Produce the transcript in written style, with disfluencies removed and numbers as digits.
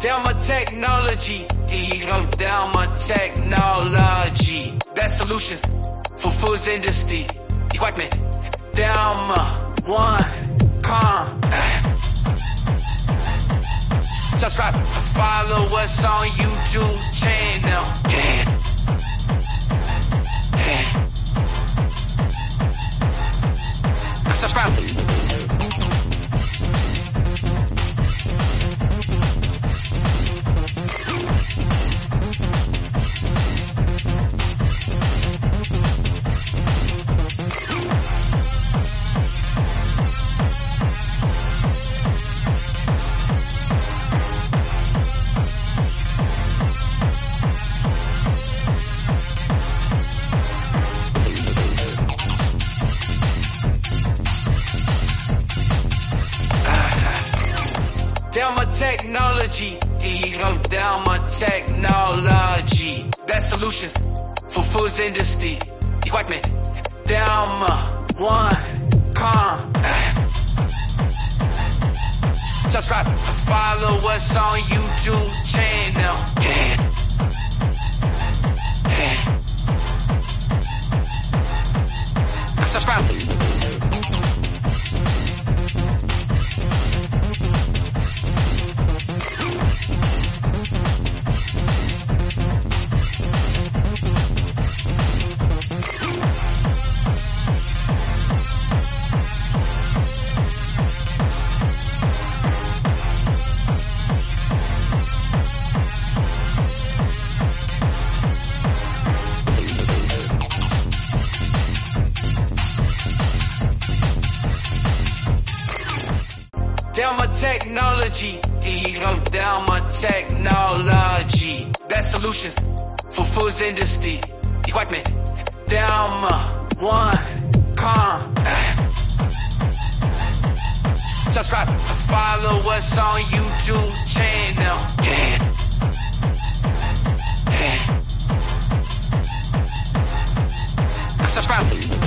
Down my technology, down my technology. That's solutions for foods industry. Igual me, down my one, con. Subscribe, follow us on YouTube channel. Subscribe. Down my technology, down my technology. That's solutions for foods industry. Igual me, down my one, con. Subscribe, follow us on YouTube channel. Subscribe. Down my technology, down my technology. That's solutions for foods industry. Igual me, down my one, con. Subscribe, follow us on YouTube channel. Subscribe.